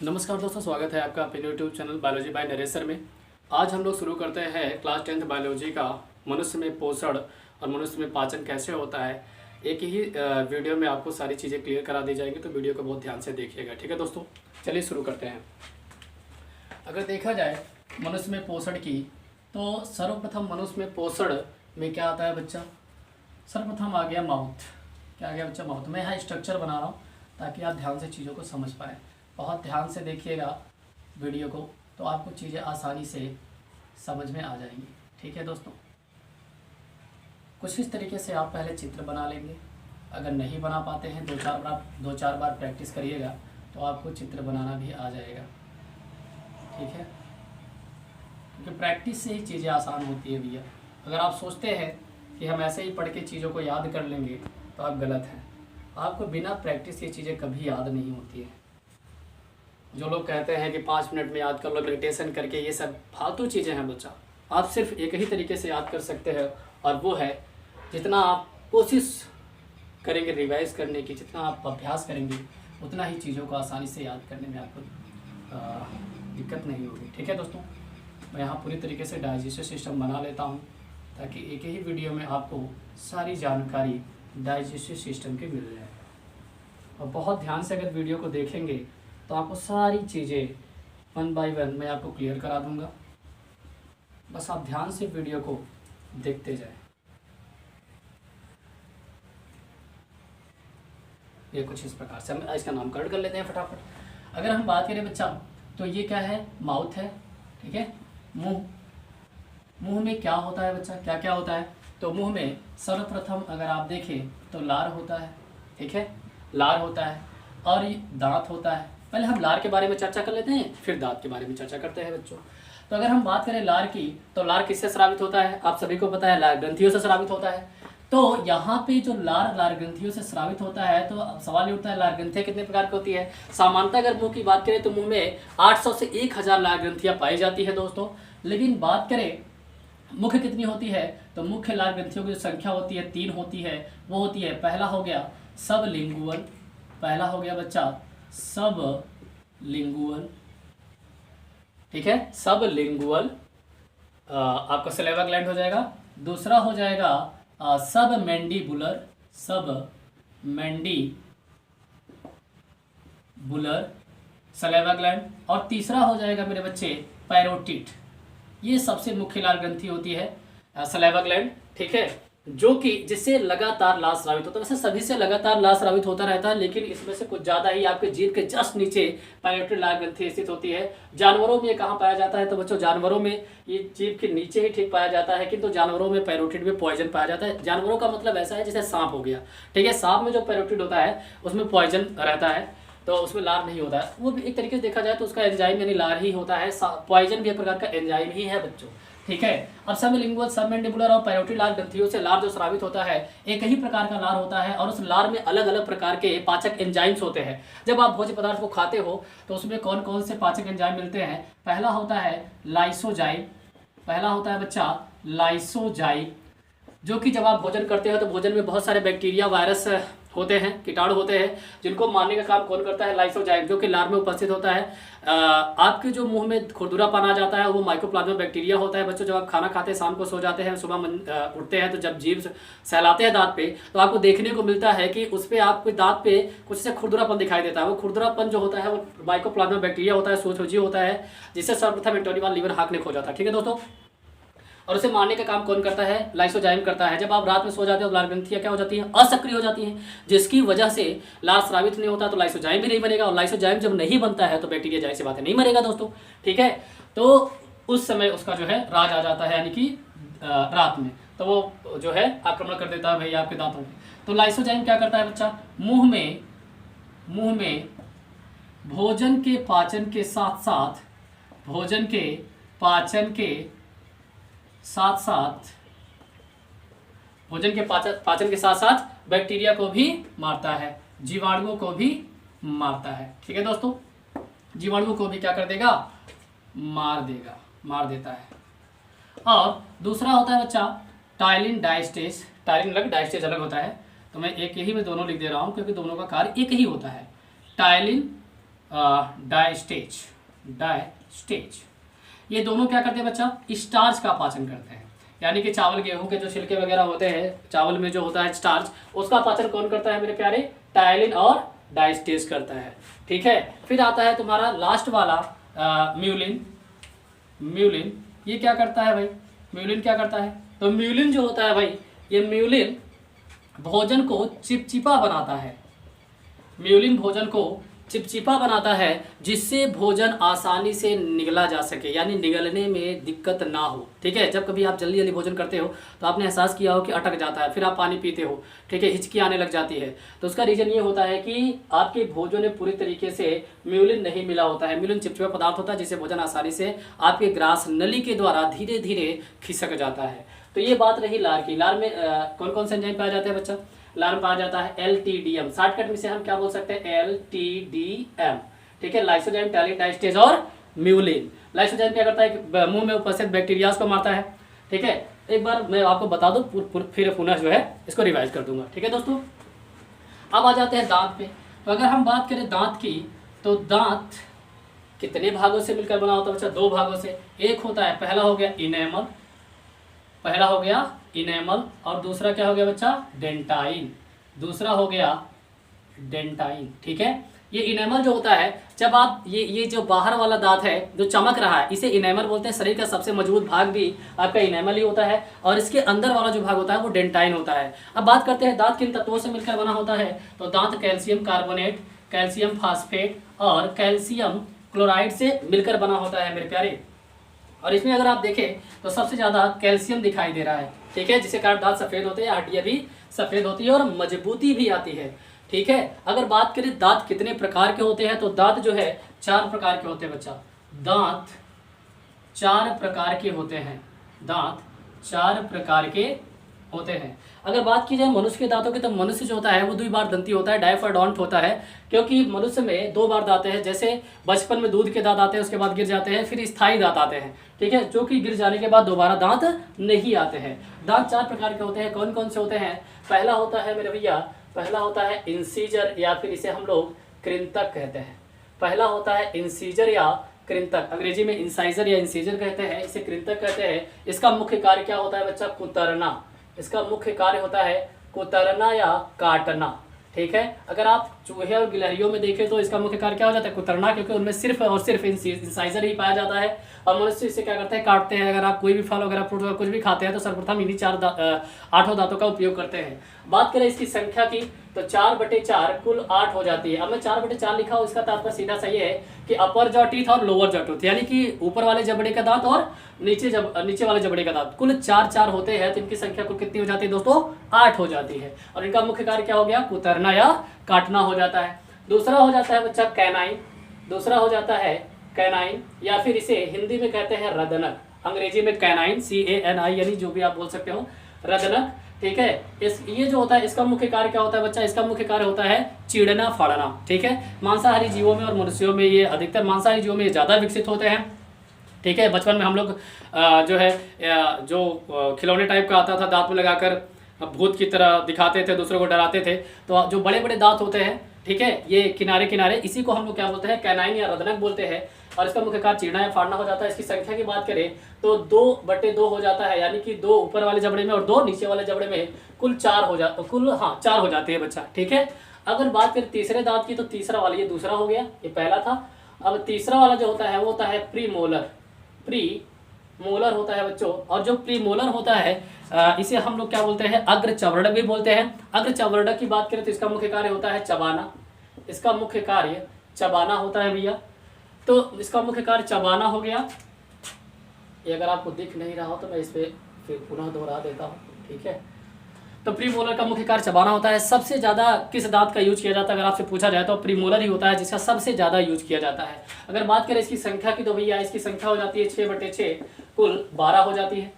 नमस्कार दोस्तों, स्वागत है आपका अपने YouTube channel biology by Naresh में। आज हम लोग शुरू करते हैं क्लास 10th बायोलॉजी का मनुष्य में पोषण और मनुष्य में पाचन कैसे होता है। एक ही वीडियो में आपको सारी चीज़ें क्लियर करा दी जाएंगी, तो वीडियो को बहुत ध्यान से देखिएगा। ठीक है दोस्तों, चलिए शुरू करते हैं। अगर देखा जाए मनुष्य में पोषण की, तो सर्वप्रथम मनुष्य में पोषण में क्या आता है बच्चा? सर्वप्रथम आ गया माउथ। क्या आ गया बच्चा? माउथ। मैं यहाँ स्ट्रक्चर बना रहा हूँ ताकि आप ध्यान से चीज़ों को समझ पाएँ। बहुत ध्यान से देखिएगा वीडियो को, तो आपको चीज़ें आसानी से समझ में आ जाएंगी। ठीक है दोस्तों, कुछ इस तरीके से आप पहले चित्र बना लेंगे। अगर नहीं बना पाते हैं, दो चार बार प्रैक्टिस करिएगा तो आपको चित्र बनाना भी आ जाएगा। ठीक है, क्योंकि प्रैक्टिस से ही चीज़ें आसान होती है भैया। अगर आप सोचते हैं कि हम ऐसे ही पढ़ के चीज़ों को याद कर लेंगे तो आप गलत हैं। आपको बिना प्रैक्टिस ये चीज़ें कभी याद नहीं होती है। जो लोग कहते हैं कि 5 मिनट में याद कर लो, मेडिटेशन करके, ये सब फालतू चीज़ें हैं बच्चा। आप सिर्फ एक ही तरीके से याद कर सकते हैं, और वो है जितना आप कोशिश करेंगे रिवाइज करने की, जितना आप अभ्यास करेंगे, उतना ही चीज़ों को आसानी से याद करने में आपको दिक्कत नहीं होगी। ठीक है दोस्तों, मैं यहाँ पूरी तरीके से डाइजेस्टिव सिस्टम बना लेता हूँ ताकि एक ही वीडियो में आपको सारी जानकारी डाइजेस्टिव सिस्टम की मिल जाए। और बहुत ध्यान से अगर वीडियो को देखेंगे तो आपको सारी चीज़ें 1 बाय 1 मैं आपको क्लियर करा दूंगा। बस आप ध्यान से वीडियो को देखते जाएं। ये कुछ इस प्रकार से हम इसका नामकरण कर लेते हैं फटाफट। अगर हम बात करें बच्चा, तो ये क्या है? माउथ है। ठीक है, मुंह। मुंह में क्या होता है बच्चा? क्या क्या होता है? तो मुंह में सर्वप्रथम अगर आप देखें तो लार होता है। ठीक है, लार होता है, और ये दांत होता है। पहले हम लार के बारे में चर्चा कर लेते हैं, फिर दांत के बारे में चर्चा करते हैं बच्चों। तो अगर हम बात करें लार की, तो लार किससे स्रावित होता है? आप सभी को पता है, लार ग्रंथियों से स्रावित होता है। तो यहाँ पे जो लार ग्रंथियों से स्रावित होता है, तो अब सवाल ये उठता है, लार ग्रंथियाँ कितने प्रकार की होती है? सामान्यतः अगर मुंह की बात करें तो मुंह में 800 से 1000 लार ग्रंथियाँ पाई जाती है दोस्तों। लेकिन बात करें मुख्य कितनी होती है, तो मुख्य लार ग्रंथियों की जो संख्या होती है 3 होती है। वो होती है, पहला हो गया सबलिंगुअल, पहला हो गया बच्चा सबलिंगुअल। ठीक है, सबलिंगुअल आपका सलेवा ग्लैंड हो जाएगा। दूसरा हो जाएगा सब मैंडिबुलर, सब मैंडिबुलर सलेवा ग्लैंड। और तीसरा हो जाएगा मेरे बच्चे पैरोटिड। ये सबसे मुख्य लार ग्रंथि होती है सलेवा ग्लैंड। ठीक है, जो कि जिससे लगातार लार स्रावित होता है। वैसे सभी से लगातार लार स्रावित होता रहता है, लेकिन इसमें से कुछ ज़्यादा ही आपके जीभ के जस्ट नीचे पैरोटिड लार ग्रंथि स्थित होती है। जानवरों में ये कहाँ पाया जाता है? तो बच्चों जानवरों में ये जीभ के नीचे ही ठीक पाया जाता है, किंतु जानवरों में पैरोटिड में पॉइजन पाया जाता है। जानवरों का मतलब ऐसा है जैसे सांप हो गया। ठीक है, सांप में जो पैरोटिड होता है उसमें पॉइजन रहता है, तो उसमें लार नहीं होता है। वो भी एक तरीके से देखा जाए तो उसका एंजाइम यानी लार ही होता है। पॉइजन भी एक प्रकार का एंजाइम ही है बच्चों। ठीक है, अब सबलिंगुअल, सबमैंडिबुलर और पैरोटिड लार ग्रंथियों से लार जो स्रावित होता है, एक ही प्रकार का लार होता है, और उस लार में अलग अलग प्रकार के पाचक एंजाइम्स होते हैं। जब आप भोज्य पदार्थ को खाते हो तो उसमें कौन कौन से पाचक एंजाइम मिलते हैं? पहला होता है लाइसोजाइम, पहला होता है बच्चा लाइसोजाइम, जो कि जब आप भोजन करते हो तो भोजन में बहुत सारे बैक्टीरिया, वायरस होते हैं, कीटाणु होते हैं, जिनको मारने का काम कौन करता है? लाइसोजाइम, जो कि लार में उपस्थित होता है। आपके जो मुंह में खुरदुरापन आ जाता है, वो माइकोप्लाज्मा बैक्टीरिया होता है बच्चों। जब आप खाना खाते हैं, शाम को सो जाते हैं, सुबह उठते हैं, तो जब जीभ सहलाते हैं दांत पे, तो आपको देखने को मिलता है कि उस पर आपके दांत पे कुछ से खुरदुरापन दिखाई देता है। वो खुरदुरापन जो होता है वो माइकोप्लाज्मा बैक्टीरिया होता है, सोजी होता है, जिससे सर्वप्रथम एंटोनिवा लीवर हाक ने खोजा था। ठीक है दोस्तों, और उसे मारने का काम कौन करता है? लाइसोजाइम करता है। जब आप रात में सो जाते हो तो लार ग्रंथियां क्या हो जाती हैं? असक्रिय हो जाती हैं, जिसकी वजह से लार स्रावित नहीं होता, तो लाइसोजाइम भी नहीं बनेगा, और लाइसोजाइम जब नहीं बनता है तो बैक्टीरिया जाहिर सी बात है नहीं मरेगा दोस्तों। ठीक है, तो उस समय उसका जो है राज आ जाता है, यानी कि रात में, तो वो जो है आक्रमण कर देता है भैया आपके दांतों में। तो लाइसोजाइम क्या करता है बच्चा? मुंह में भोजन के पाचन के साथ साथ, भोजन के पाचन के साथ साथ, भोजन के पाचन के साथ साथ बैक्टीरिया को भी मारता है, जीवाणुओं को भी मारता है। ठीक है दोस्तों, जीवाणुओं को भी क्या कर देगा? मार देता है। और दूसरा होता है बच्चा टाइलिन डाइस्टेज। टाइलिन अलग, डाइस्टेज अलग होता है, तो मैं एक ही में दोनों लिख दे रहा हूँ क्योंकि दोनों का कार्य एक ही होता है। Ptyalin diastase, diastase. ये दोनों क्या करते हैं बच्चा, स्टार्च का पाचन करते हैं। यानी कि चावल गेहूं के जो छिलके वगैरह होते हैं, चावल में जो होता है स्टार्च, उसका पाचन कौन करता है मेरे प्यारे, टायलिन और डायस्टेज करता है। ठीक है, फिर आता है तुम्हारा लास्ट वाला म्यूलिन। म्यूलिन ये क्या करता है भाई, म्यूलिन क्या करता है, तो म्यूलिन जो होता है भाई, ये म्यूलिन भोजन को चिपचिपा बनाता है। म्यूलिन भोजन को चिपचिपा बनाता है, जिससे भोजन आसानी से निगला जा सके, यानी निगलने में दिक्कत ना हो। ठीक है, जब कभी आप जल्दी जल्दी भोजन करते हो तो आपने एहसास किया हो कि अटक जाता है, फिर आप पानी पीते हो, ठीक है, हिचकी आने लग जाती है, तो उसका रीज़न ये होता है कि आपके भोजन में पूरी तरीके से म्यूलिन नहीं मिला होता है। म्यूलिन चिपचिपा पदार्थ होता है, जिससे भोजन आसानी से आपके ग्रास नली के द्वारा धीरे धीरे खिसक जाता है। तो ये बात रही लार की। लार में कौन कौन से एंजाइम पाया जाता है बच्चा, लार में पाया जाता है LTDM, शॉर्टकट में से हम क्या बोल सकते हैं, LTDM। ठीक है, लाइसोजाइम, टैलिन, डायस्टेज और म्यूलिन। लाइसोजाइम क्या करता है कि मुंह में उपस्थित बैक्टीरिया को मारता है। ठीक है, एक बार मैं आपको बता दूं, फिर पुनः जो है इसको रिवाइज कर दूंगा। ठीक है दोस्तों, अब आ जाते हैं दांत पे। तो अगर हम बात करें दांत की, तो दांत कितने भागों से मिलकर बना होता है बच्चा, दो भागों से। एक होता है, पहला हो गया इनेमल, पहला हो गया इनेमल, और दूसरा क्या हो गया बच्चा, डेंटाइन, दूसरा हो गया डेंटाइन। ठीक है, ये इनेमल जो होता है, जब आप ये जो बाहर वाला दांत है जो चमक रहा है, इसे इनेमल बोलते हैं। शरीर का सबसे मजबूत भाग भी आपका इनेमल ही होता है, और इसके अंदर वाला जो भाग होता है वो डेंटाइन होता है। अब बात करते हैं दांत किन तत्वों से मिलकर बना होता है, तो दांत कैल्शियम कार्बोनेट, कैल्शियम फास्फेट और कैल्शियम क्लोराइड से मिलकर बना होता है मेरे प्यारे। और इसमें अगर आप देखें तो सबसे ज़्यादा कैल्शियम दिखाई दे रहा है। ठीक है, जिसके कारण दांत सफ़ेद होते हैं, हड्डियाँ भी सफ़ेद होती है और मजबूती भी आती है। ठीक है, अगर बात करें दांत कितने प्रकार के होते हैं, तो दांत जो है 4 प्रकार के होते हैं बच्चा। दांत 4 प्रकार के होते हैं, दांत 4 प्रकार के होते हैं। अगर बात की जाए मनुष्य के दांतों की, तो मनुष्य जो होता है वो 2 बार दंती होता है, डायफाडोंट होता है, क्योंकि मनुष्य में 2 बार दांत हैं। जैसे बचपन में दूध के दांत आते हैं, उसके बाद गिर जाते हैं, फिर स्थायी दांत आते हैं। ठीक है, जो कि गिर जाने के बाद दोबारा दांत नहीं आते हैं। दांत 4 प्रकार के होते हैं, कौन कौन से होते हैं, पहला होता है मेरे भैया, पहला होता है इंसीजर, या फिर इसे हम लोग कृंतक कहते हैं। पहला होता है इंसीजर या कृंतक, अंग्रेजी में इंसाइजर या इंसीजर कहते हैं, इसे कृंतक कहते हैं। इसका मुख्य कार्य क्या होता है बच्चा, कुतरना। इसका मुख्य कार्य होता है कुतरना या काटना। ठीक है, अगर आप चूहे और गिलहरियों में देखें तो इसका मुख्य कार्य क्या हो जाता है, कुतरना, क्योंकि उनमें सिर्फ और सिर्फ इंसाइजर ही पाया जाता है, और मनुष्य इसे क्या करते हैं, काटते हैं। अगर आप कोई भी फल वगैरह फ्रूट वगैरह कुछ भी खाते हैं तो सर्वप्रथम इन्हीं 8 दांतों का उपयोग करते हैं। बात करें इसकी संख्या की, तो 4/4 कुल 8 हो जाती है। अब मैं 4/4 लिखा हूँ, इसका तात्पर्य सीधा सा ये है कि अपर जॉ टीथ और लोअर जॉ टीथ, यानी कि ऊपर वाले जबड़े का दांत और नीचे वाले जबड़े का दांत, कुल 4 होते हैं। तो इनकी संख्या कुल कितनी हो जाती है दोस्तों, 8 हो जाती है। और इनका मुख्य कार्य क्या हो गया, कुतरना या काटना हो जाता है। दूसरा हो जाता है बच्चा कैनाइन, दूसरा हो जाता है कैनाइन, या फिर इसे हिंदी में कहते हैं रदनक, अंग्रेजी में कैनाइन, CANI, यानी जो भी आप बोल सकते हो, रदनक। ठीक है, ये जो होता है इसका मुख्य कार्य क्या होता है बच्चा, इसका मुख्य कार्य होता है चीड़ना फाड़ना। ठीक है, मांसाहारी जीवों में और मनुष्यों में ये अधिकतर, मांसाहारी जीवों में ये ज़्यादा विकसित होते हैं। ठीक है, बचपन में हम लोग जो है जो खिलौने टाइप का आता था, दांत में लगाकर भूत की तरह दिखाते थे, दूसरों को डराते थे, तो जो बड़े बड़े दांत होते हैं, ठीक है, ये किनारे किनारे, इसी को हम लोग क्या बोलते हैं, कैनाइन या रदनक बोलते हैं। और इसका मुख्य कार्य चीरना या फाड़ना हो जाता है। इसकी संख्या की बात करें तो 2/2 हो जाता है, यानी कि 2 ऊपर वाले जबड़े में और 2 नीचे वाले जबड़े में, कुल 4 हो जाता, कुल 4 हो जाती है बच्चा। ठीक है, अगर बात करें तीसरे दांत की, तो तीसरा वाला, ये दूसरा हो गया, ये पहला था। अब तीसरा वाला जो होता है वो होता है प्रीमोलर, प्रीमोलर होता है बच्चों। और जो प्रीमोलर होता है इसे हम लोग क्या बोलते हैं, अग्र चवर्णक भी बोलते हैं। अग्र चवर्णक की बात करें तो इसका मुख्य कार्य होता है चबाना, इसका मुख्य कार्य चबाना होता है भैया। तो इसका मुख्य कार्य चबाना हो गया। ये अगर आपको दिख नहीं रहा हो तो मैं इस पर फिर पुनः दोहरा देता हूँ। ठीक है, तो प्रीमोलर का मुख्य कार्य चबाना होता है। सबसे ज़्यादा किस दांत का यूज किया जाता है अगर आपसे पूछा जाए तो प्रीमोलर ही होता है, जिसका सबसे ज़्यादा यूज किया जाता है। अगर बात करें इसकी संख्या की, तो भैया इसकी संख्या हो जाती है 6/6, कुल 12 हो जाती है,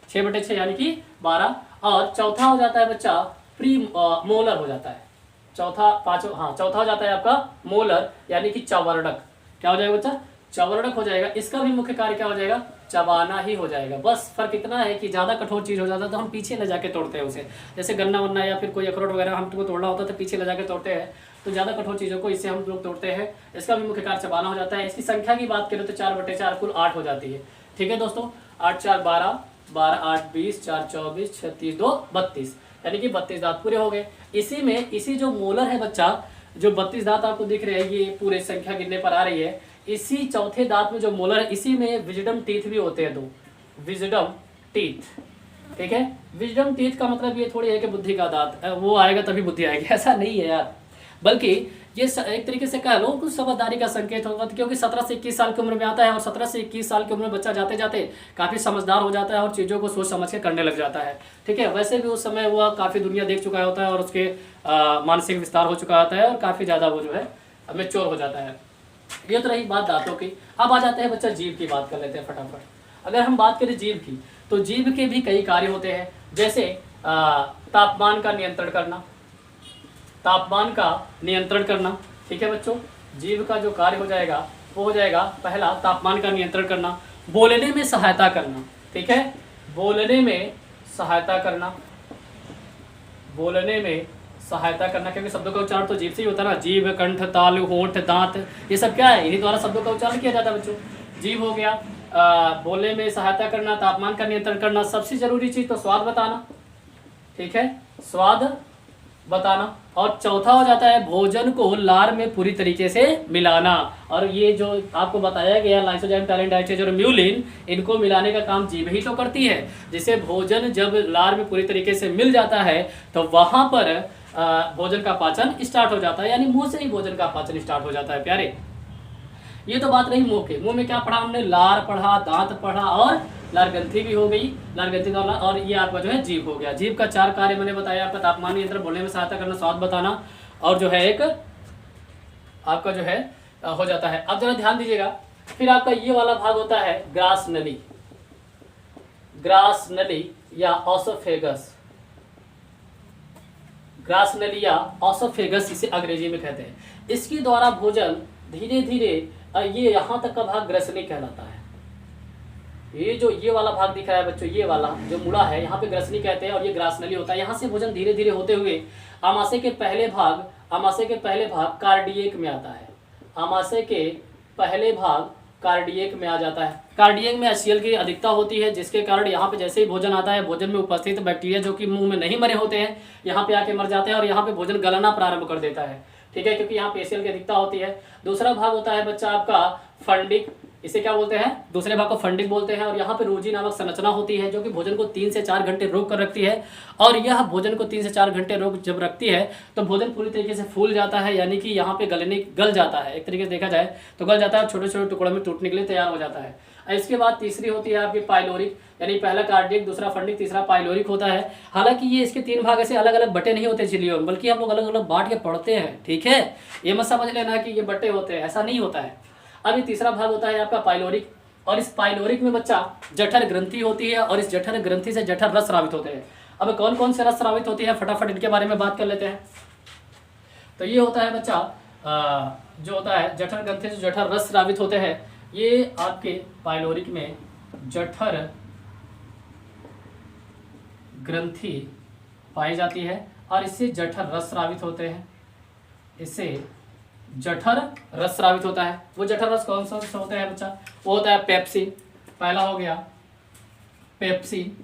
6/6 यानी कि 12। और चौथा हो जाता है बच्चा मोलर हो जाता है, चौथा हो जाता है आपका मोलर, यानी कि चवर्णक। क्या हो जाएगा बच्चा, चवर्णक हो जाएगा। इसका भी मुख्य कार्य क्या हो जाएगा, चबाना ही हो जाएगा। बस फर्क इतना है कि ज़्यादा कठोर चीज़ हो जाता है तो हम पीछे ले जाके तोड़ते हैं उसे, जैसे गन्ना वन्ना या फिर कोई अखरोट वगैरह हम तुमको तोड़ना होता है तो पीछे ले जाके तोड़ते हैं, तो ज़्यादा कठोर चीज़ों को इससे हम लोग तोड़ते हैं। इसका भी मुख्य कार्य चबाना हो जाता है। इसकी संख्या की बात करें तो 4/4 कुल 8 हो जाती है। ठीक है दोस्तों, 8 4 12, 12 8 20, 4 24, 36 2 32, यानी कि 32 दांत पूरे हो गए। इसी जो मोलर है बच्चा, जो 32 दांत आपको दिख रहे हैं, ये पूरे संख्या गिनने पर आ रही है। इसी चौथे दांत में जो मोलर है, इसी में विजडम टीथ भी होते हैं, 2 विजडम टीथ। ठीक है, विजडम टीथ का मतलब ये थोड़ी है कि बुद्धि का दांत वो आएगा तभी बुद्धि आएगी, ऐसा नहीं है यार, बल्कि ये एक तरीके से कह लो कुछ समझदारी का संकेत होगा, क्योंकि 17 से 21 साल की उम्र में आता है और 17 से 21 साल की उम्र में बच्चा जाते जाते काफ़ी समझदार हो जाता है और चीज़ों को सोच समझ के करने लग जाता है। ठीक है, वैसे भी उस समय वह काफ़ी दुनिया देख चुका होता है और उसके मानसिक विस्तार हो चुका होता है और काफ़ी ज़्यादा वो जो है मैच्योर हो जाता है। ये तो रही बात दांतों की। अब आ जाते हैं बच्चा जीभ की बात कर लेते हैं फटाफट। अगर हम बात करें जीभ की, तो जीभ के भी कई कार्य होते हैं, जैसे तापमान का नियंत्रण करना, तापमान का नियंत्रण करना। ठीक है बच्चों, जीभ का जो कार्य हो जाएगा वो हो जाएगा, पहला तापमान का नियंत्रण करना, बोलने में सहायता करना। ठीक है, बोलने में सहायता करना, बोलने में सहायता करना, क्योंकि शब्दों का उच्चारण तो जीभ से ही होता है ना, जीभ, कंठ, ताल, होंठ, दांत, ये सब क्या है, इन्हीं द्वारा शब्दों का उच्चारण किया जाता है बच्चों। जीभ हो गया, बोलने में सहायता करना, तापमान का नियंत्रण करना, सबसे जरूरी चीज तो स्वाद बताना। ठीक है, स्वाद बताना। और चौथा हो जाता है भोजन को लार में पूरी तरीके से मिलाना, और ये जो आपको बताया गया लाइसोजाइम, टैलिन, डाइस्टेज और म्यूलिन, इनको मिलाने का काम जीभ ही तो करती है। जिसे भोजन जब लार में पूरी तरीके से मिल जाता है तो वहां पर भोजन का पाचन स्टार्ट हो जाता है, यानी मुंह से ही भोजन का पाचन स्टार्ट हो जाता है प्यारे। ये तो बात रही मुंह के। मुंह में क्या पढ़ा हमने, लार पढ़ा, दांत पढ़ा और लार ग्रंथि भी हो गई, लार ग्रंथि वाला, और ये आपका जो है जीभ हो गया। जीभ का 4 कार्य मैंने बताया आपका, तापमान नियंत्रण, बोलने में सहायता करना, स्वाद बताना, और जो है एक आपका जो है हो जाता है। अब जरा ध्यान दीजिएगा, फिर आपका ये वाला भाग होता है ग्रास नली, ग्रास नली या ऑसोफेगस, ग्रास नली या ऑसोफेगस इसे अंग्रेजी में कहते हैं। इसके द्वारा भोजन धीरे धीरे, ये यहाँ तक का भाग ग्रसनी कहलाता है। ये वाला भाग दिख रहा है बच्चों, ये वाला जो मुड़ा है, यहाँ पे ग्रसनी कहते हैं और ये ग्रास नली होता है। यहाँ से भोजन धीरे धीरे होते हुए आमाशय के पहले भाग कार्डियक में आता है, आमाशय के पहले भाग कार्डियक में आ जाता है। कार्डियक में HCl की अधिकता होती है, जिसके कारण यहाँ पे जैसे ही भोजन आता है, भोजन में उपस्थित बैक्टीरिया जो कि मुंह में नहीं मरे होते हैं, यहाँ पे आके मर जाते हैं और यहाँ पे भोजन गलना प्रारंभ कर देता है। ठीक है, क्योंकि यहाँ पे HCl की अधिकता होती है। दूसरा भाग होता है बच्चा आपका फंडिक, इसे क्या बोलते हैं, दूसरे भाग को फंडिक बोलते हैं, और यहाँ पे रोजी नामक संरचना होती है जो कि भोजन को 3 से 4 घंटे रोक कर रखती है। और यह भोजन को 3 से 4 घंटे रोक जब रखती है तो भोजन पूरी तरीके से फूल जाता है, यानी कि यहाँ पे गल जाता है, एक तरीके से देखा जाए तो गल जाता है, छोटे छोटे टुकड़ों में टूटने के लिए तैयार हो जाता है। इसके बाद तीसरी होती है आपकी पाइलोरिक, यानी पहला कार्डियक, दूसरा फंडिक, तीसरा पाइलोरिक होता है। हालांकि ये इसके 3 भाग ऐसे अलग अलग बटे नहीं होते झिल्लियों में, बल्कि हम लोग अलग अलग बांट के पढ़ते हैं। ठीक है, ये मत समझ लेना कि ये बटे होते हैं, ऐसा नहीं होता है। अभी तीसरा भाग होता है आपका पाइलोरिक, और इस पाइलोरिक में बच्चा जठर ग्रंथि होती है, और इस जठर ग्रंथि से जठर रस स्रावित होते हैं। अब कौन कौन से रस स्रावित होती है, फटाफट इनके बारे में बात कर लेते हैं। तो ये होता है बच्चा जो होता है जठर ग्रंथि से जठर रस स्रावित होते हैं, ये आपके पाइलोरिक में जठर ग्रंथि पाई जाती है और इससे जठर रस स्रावित होते हैं, इससे जठर रस स्रावित होता है। वो जठर रस कौन सा होता है बच्चा, वो होता है पेप्सिन, पहला हो गया पेप्सिन,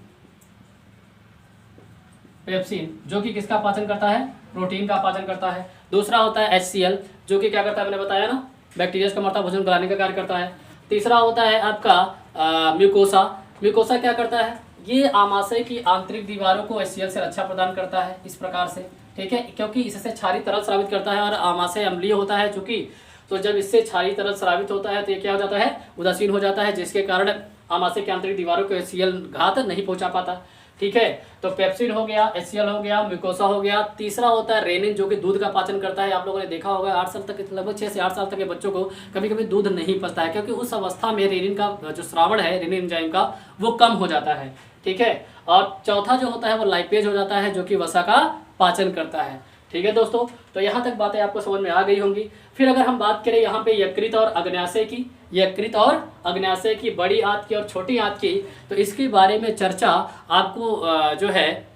पेप्सिन जो कि किसका पाचन करता है, प्रोटीन का पाचन करता है। दूसरा होता है HCl जो कि क्या करता है, मैंने बताया ना, बैक्टीरिया का मरता भोजन गलाने का कार्य करता है। तीसरा होता है आपका म्यूकोसा, म्यूकोसा क्या करता है, ये आमाशय की आंतरिक दीवारों को HCl से रक्षा प्रदान करता है इस प्रकार से। ठीक है, क्योंकि इससे क्षारीय तरल स्रावित करता है और आमाशय अम्लीय होता है, चूंकि तो जब इससे क्षारीय तरल स्रावित होता है तो ये क्या हो जाता है, उदासीन हो जाता है, जिसके कारण आमाशय की आंतरिक दीवारों को HCl घात नहीं पहुंचा पाता। ठीक है, तो पेप्सिन हो गया, HCl हो गया, म्यूकोसा हो गया। तीसरा होता है रेनिन जो कि दूध का पाचन करता है। आप लोगों ने देखा होगा 8 साल तक, लगभग 6 से 8 साल तक के बच्चों को कभी कभी दूध नहीं पचता है, क्योंकि उस अवस्था में रेनिन का जो श्रावण है, रेनिन एंजाइम का, वो कम हो जाता है। ठीक है, और चौथा जो होता है वो लाइपेज हो जाता है जो कि वसा का पाचन करता है। ठीक है दोस्तों, तो यहाँ तक बातें आपको समझ में आ गई होंगी। फिर अगर हम बात करें यहाँ पे यकृत और अग्न्याशय की, यकृत और अग्न्याशय की, बड़ी आंत की और छोटी आंत की। तो इसके बारे में चर्चा आपको जो है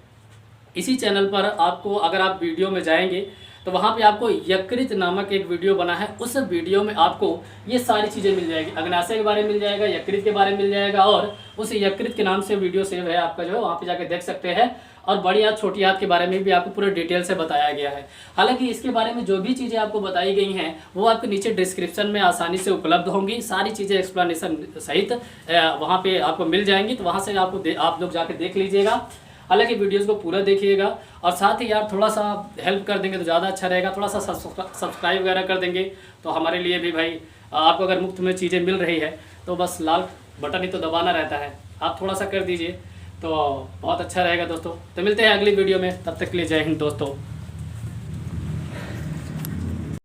इसी चैनल पर आपको, अगर आप वीडियो में जाएंगे तो वहाँ पे आपको यकृत नामक एक वीडियो बना है, उस वीडियो में आपको ये सारी चीज़ें मिल जाएगी। अग्न्याशय के बारे में मिल जाएगा, यकृत के बारे में मिल जाएगा, और उस यकृत के नाम से वीडियो सेव है आपका, जो है वहाँ पे जाके देख सकते हैं। और बड़ी आंत छोटी आंत के बारे में भी आपको पूरे डिटेल से बताया गया है। हालांकि इसके बारे में जो भी चीज़ें आपको बताई गई हैं वो आपके नीचे डिस्क्रिप्शन में आसानी से उपलब्ध होंगी। सारी चीज़ें एक्सप्लेनेशन सहित वहाँ पे आपको मिल जाएंगी, तो वहाँ से आपको आप लोग जाके देख लीजिएगा। हालांकि वीडियोस को पूरा देखिएगा, और साथ ही यार थोड़ा सा हेल्प कर देंगे तो ज़्यादा अच्छा रहेगा। थोड़ा सा सब्सक्राइब वगैरह कर देंगे तो हमारे लिए भी भाई, आपको अगर मुफ्त में चीज़ें मिल रही है तो बस लाल बटन ही तो दबाना रहता है, आप थोड़ा सा कर दीजिए तो बहुत अच्छा रहेगा दोस्तों। तो मिलते हैं अगली वीडियो में, तब तक के लिए जय हिंद दोस्तों।